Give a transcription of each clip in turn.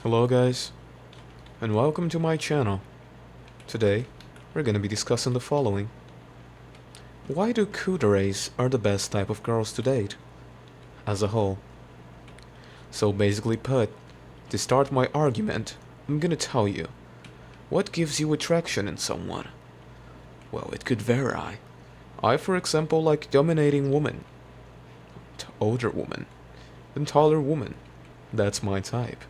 Hello guys, and welcome to my channel. Today, we're gonna be discussing the following. Why do Kuuderes are the best type of girls to date? As a whole. So basically put, to start my argument, I'm gonna tell you, what gives you attraction in someone? Well, it could vary. I, for example, like dominating women, older women, and taller women. That's my type.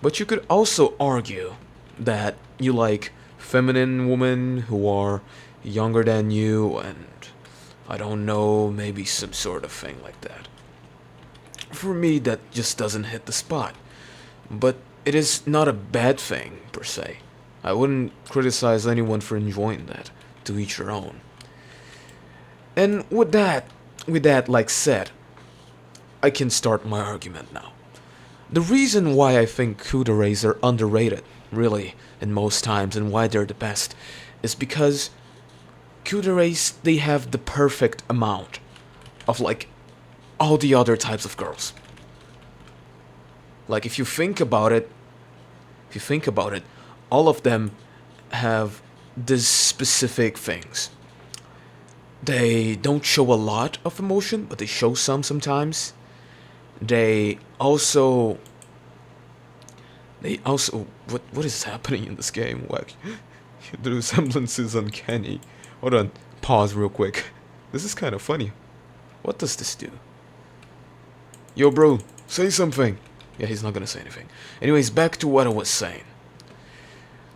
But you could also argue that you like feminine women who are younger than you and I don't know, maybe some sort of thing like that. For me, that just doesn't hit the spot. But it is not a bad thing, per se. I wouldn't criticize anyone for enjoying that. To each their own. And with that like said, I can start my argument now. The reason why I think Kuuderes are underrated, really, in most times, and why they're the best, is because Kuuderes, they have the perfect amount of, like, all the other types of girls. Like, if you think about it, all of them have these specific things. They don't show a lot of emotion, but they show some sometimes. They also what is happening in this game? Like the resemblance is uncanny. Hold on, pause real quick. This is kind of funny. What does this do? Yo, bro, say something. Yeah, he's not gonna say anything. Anyways, back to what I was saying.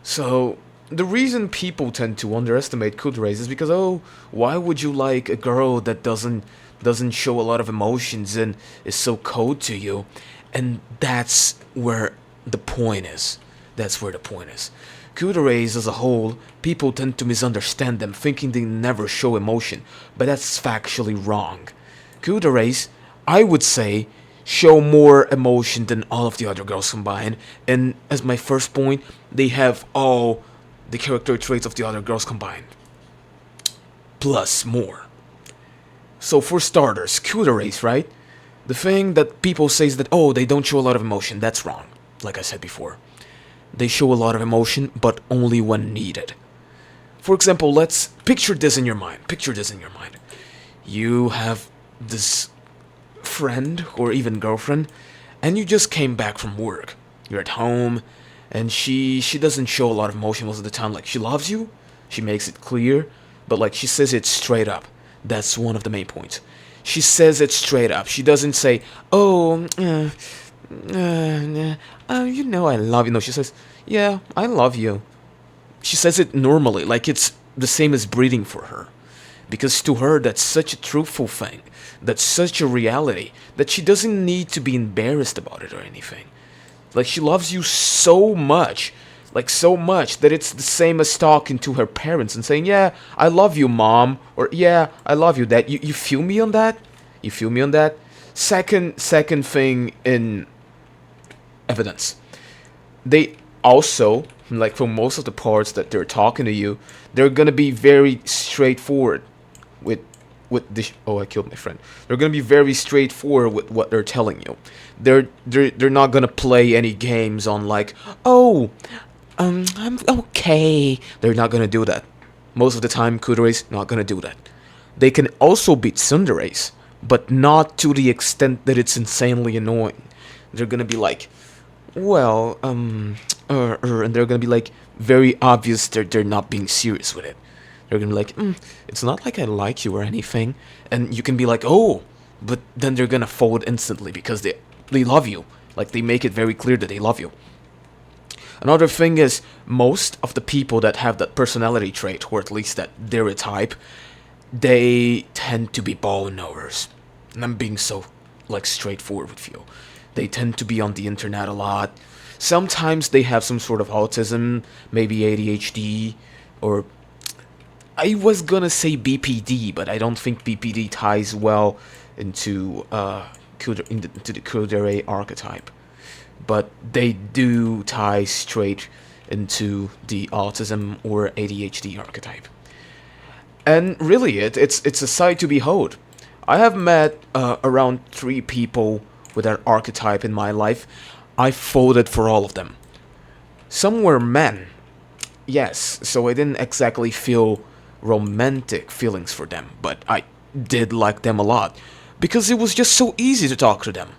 So the reason people tend to underestimate Kuuderes is because, oh, why would you like a girl that doesn't show a lot of emotions and is so cold to you? And that's where the point is. That's where the point is. Kuuderes as a whole, people tend to misunderstand them, thinking they never show emotion, but that's factually wrong. Kuuderes, I would say, show more emotion than all of the other girls combined, and as my first point, they have all the character traits of the other girls combined. Plus more. So for starters, Kuuderes, right? The thing that people say is that, oh, they don't show a lot of emotion. That's wrong, like I said before. They show a lot of emotion, but only when needed. For example, let's picture this in your mind. Picture this in your mind. You have this friend or even girlfriend, and you just came back from work. You're at home, and she doesn't show a lot of emotion most of the time. Like, she loves you, she makes it clear, but like she says it straight up. That's one of the main points. She says it straight up. She doesn't say, "Oh, you know I love you." No, she says, "Yeah, I love you." She says it normally, like it's the same as breathing for her. Because to her, that's such a truthful thing. That's such a reality that she doesn't need to be embarrassed about it or anything. Like, she loves you so much, like so much, that it's the same as talking to her parents and saying, "Yeah, I love you, mom," or "Yeah, I love you, dad." You feel me on that? You feel me on that? Second thing in evidence. They also, like for most of the parts that they're talking to you, they're gonna be very straightforward with this. Oh, I killed my friend. They're gonna be very straightforward with what they're telling you. They're not gonna play any games on like, "Oh, I'm okay." They're not gonna do that. Most of the time, Kuuderes not gonna do that. They can also beat Tsunderes, but not to the extent that it's insanely annoying. They're gonna be like, well, and they're gonna be like very obvious that they're not being serious with it. They're gonna be like, "It's not like I like you or anything," and you can be like, "Oh," but then they're gonna fold instantly because they love you. Like, they make it very clear that they love you. Another thing is, most of the people that have that personality trait, or at least that dere type, they tend to be ball knowers. And I'm being so, like, straightforward with you. They tend to be on the internet a lot. Sometimes they have some sort of autism, maybe ADHD, or I was gonna say BPD, but I don't think BPD ties well into into the Kuudere archetype. But they do tie straight into the autism or ADHD archetype. And really, it's a sight to behold. I have met around 3 people with that archetype in my life. I voted for all of them. Some were men, yes, so I didn't exactly feel romantic feelings for them, but I did like them a lot because it was just so easy to talk to them.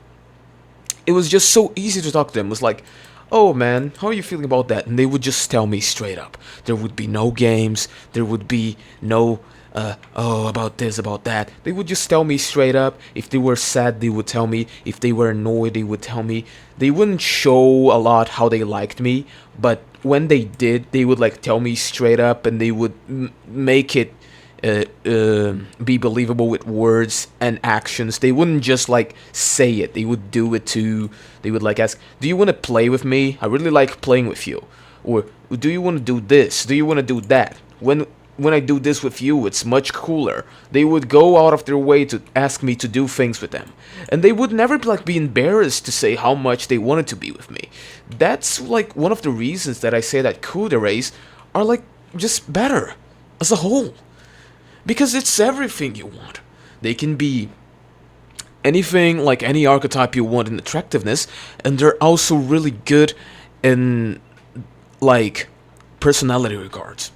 It was just so easy to talk to them. It was like, oh man, how are you feeling about that? And they would just tell me straight up. There would be no games. There would be no, oh, about this, about that. They would just tell me straight up. If they were sad, they would tell me. If they were annoyed, they would tell me. They wouldn't show a lot how they liked me, but when they did, they would like tell me straight up, and they would make it be believable with words and actions. They wouldn't just like say it. They would do it too. They would like ask, "Do you want to play with me? I really like playing with you." Or, "Do you want to do this? Do you want to do that? When I do this with you, it's much cooler." They would go out of their way to ask me to do things with them. And they would never like be embarrassed to say how much they wanted to be with me. That's like one of the reasons that I say that Kuuderes are like just better as a whole. Because it's everything you want. They can be anything, like any archetype you want in attractiveness, and they're also really good in like personality regards.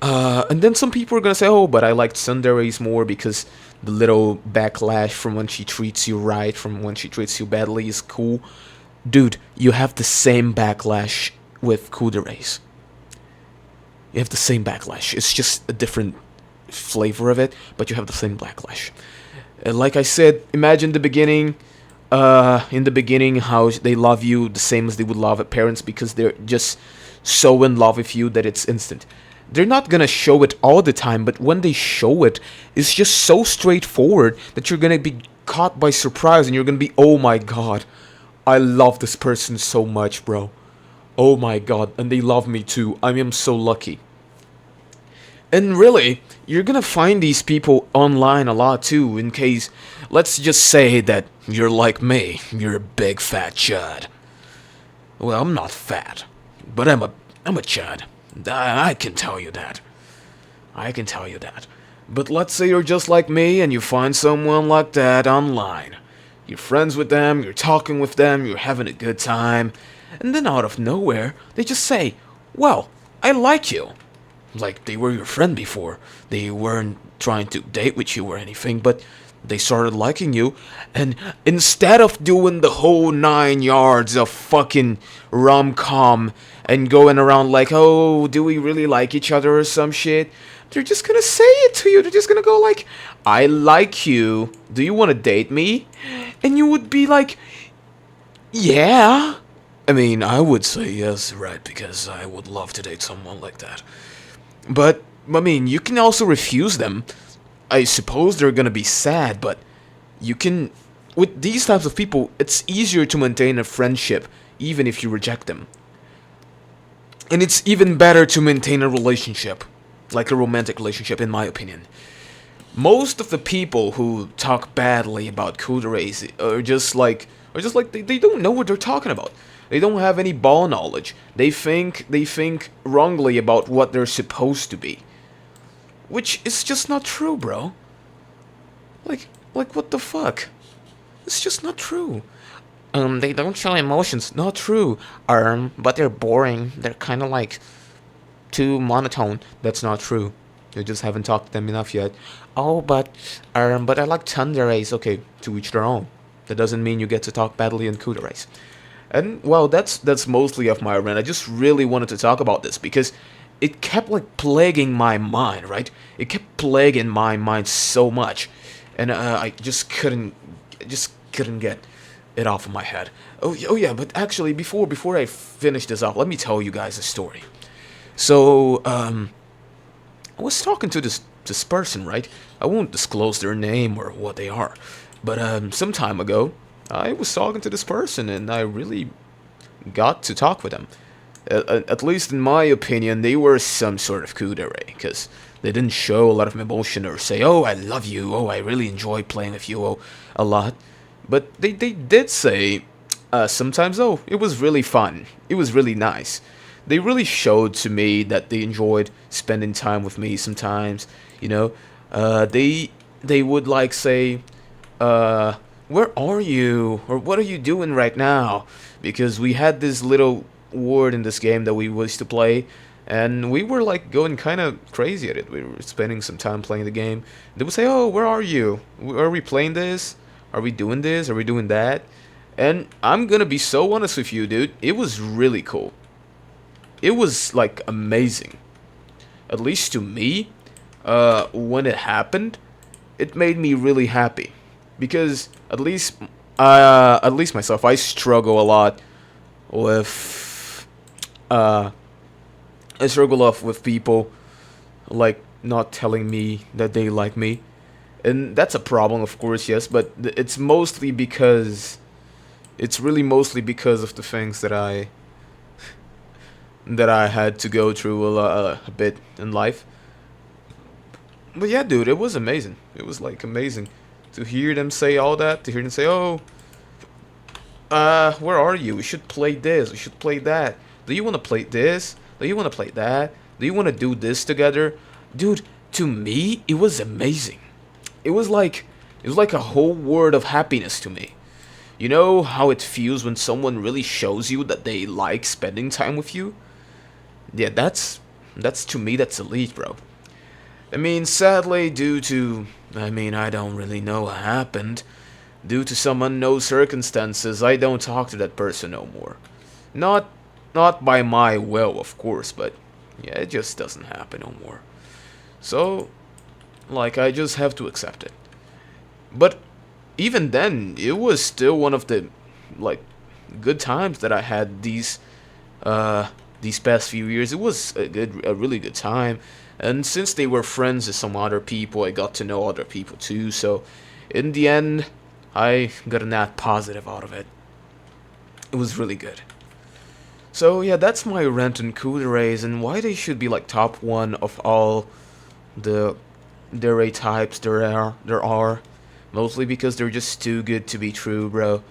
And then some people are gonna say, "Oh, but I liked Tsundere's more because the little backlash from when she treats you right, from when she treats you badly is cool." Dude, you have the same backlash with Kuuderes. You have the same backlash. It's just a different flavor of it, but you have the same backlash. Like I said, imagine the beginning. In the beginning, how they love you the same as they would love a parents because they're just so in love with you that it's instant. They're not gonna show it all the time, but when they show it, it's just so straightforward that you're gonna be caught by surprise and you're gonna be, oh my god, I love this person so much, bro. Oh my god, and they love me too. I am so lucky. And really, you're gonna find these people online a lot too, in case, let's just say that you're like me, you're a big fat chud. Well, I'm not fat, but I'm a chud. I can tell you that. I can tell you that. But let's say you're just like me and you find someone like that online. You're friends with them, you're talking with them, you're having a good time, and then out of nowhere, they just say, "Well, I like you." Like they were your friend before. They weren't trying to date with you or anything, but they started liking you, and instead of doing the whole 9 yards of fucking rom-com and going around like, "Oh, do we really like each other?" or some shit, they're just gonna say it to you. They're just gonna go like, "I like you. Do you want to date me?" And you would be like, "Yeah." I mean, I would say yes, right, because I would love to date someone like that. But, I mean, you can also refuse them. I suppose they're gonna be sad, but you can... With these types of people, it's easier to maintain a friendship, even if you reject them. And it's even better to maintain a relationship, like a romantic relationship, in my opinion. Most of the people who talk badly about Kuuderes are just like they don't know what they're talking about. They don't have any ball knowledge. They think wrongly about what they're supposed to be. Which is just not true, bro. Like what the fuck? It's just not true. They don't show emotions. Not true. But they're boring. They're kind of like too monotone. That's not true. You just haven't talked to them enough yet. Oh, but I like Tsunderes. Okay, to each their own. That doesn't mean you get to talk badly in Kuuderes. And, well, that's mostly of my rant. I just really wanted to talk about this because it kept, like, plaguing my mind, right? It kept plaguing my mind so much. And I just couldn't get it off of my head. Oh yeah, but actually, before I finish this off, let me tell you guys a story. So, I was talking to this person, right? I won't disclose their name or what they are. But, some time ago, I was talking to this person, and I really got to talk with them. At least in my opinion, they were some sort of Kuudere, because they didn't show a lot of emotion or say, "Oh, I love you, oh, I really enjoy playing with you, oh," a lot. But they did say, sometimes, "Oh, it was really fun, it was really nice." They really showed to me that they enjoyed spending time with me sometimes, you know. They would, like, say, where are you? Or what are you doing right now? Because we had this little word in this game that we used to play, and we were like going kind of crazy at it. We were spending some time playing the game. They would say, "Oh, where are you? Are we playing this? Are we doing this? Are we doing that?" And I'm gonna be so honest with you, dude. It was really cool. It was like amazing. At least to me, when it happened, it made me really happy because at least myself, I struggle a lot with uh, I struggle off with people like not telling me that they like me, and that's a problem, of course, yes. But it's really mostly because of the things that I had to go through a bit in life. But yeah, dude, it was amazing. It was like amazing to hear them say all that. To hear them say, "Oh, where are you? We should play this. We should play that. Do you want to play this? Do you want to play that? Do you want to do this together?" Dude, to me, it was amazing. It was like it was like a whole world of happiness to me. You know how it feels when someone really shows you that they like spending time with you? Yeah, that's to me that's elite, bro. I mean, sadly, I don't really know what happened. Due to some unknown circumstances, I don't talk to that person no more. Not, not by my will, of course, but yeah, it just doesn't happen no more. So, like, I just have to accept it. But even then, it was still one of the, like, good times that I had these past few years. It was a really good time. And since they were friends with some other people, I got to know other people too. So, in the end, I got a net positive out of it. It was really good. So yeah, that's my rant on Kuuderes and why they should be like top one of all the dere types there are. Mostly because they're just too good to be true, bro.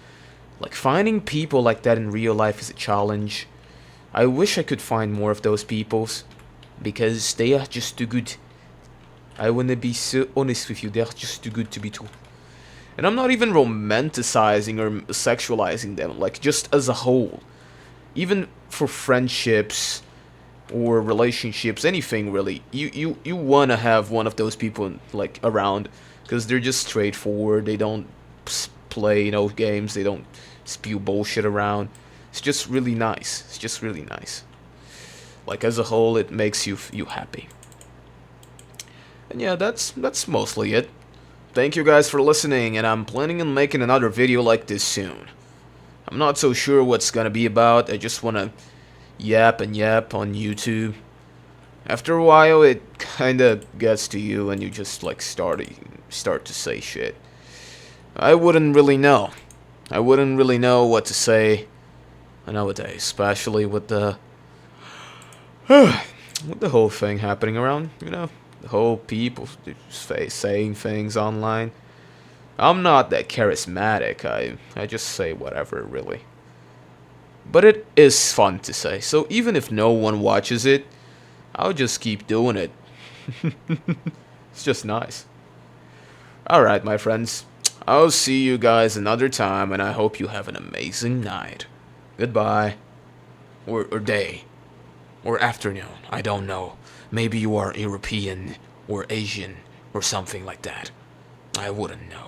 Like finding people like that in real life is a challenge. I wish I could find more of those peoples because they are just too good. I wanna be so honest with you, they are just too good to be true. And I'm not even romanticizing or sexualizing them, like just as a whole. Even for friendships or relationships, anything really, you wanna have one of those people like around because they're just straightforward. They don't play games. They don't spew bullshit around. It's just really nice. It's just really nice. Like as a whole, it makes you happy. And yeah, that's mostly it. Thank you guys for listening, and I'm planning on making another video like this soon. I'm not so sure what's gonna be about. I just wanna yap and yap on YouTube. After a while, it kinda gets to you, and you just like start to say shit. I wouldn't really know. I wouldn't really know what to say nowadays, especially with the with the whole thing happening around. The whole people saying things online. I'm not that charismatic. I just say whatever, really. But it is fun to say. So even if no one watches it, I'll just keep doing it. It's just nice. Alright, my friends. I'll see you guys another time, and I hope you have an amazing night. Goodbye. Or day. Or afternoon. I don't know. Maybe you are European or Asian or something like that. I wouldn't know.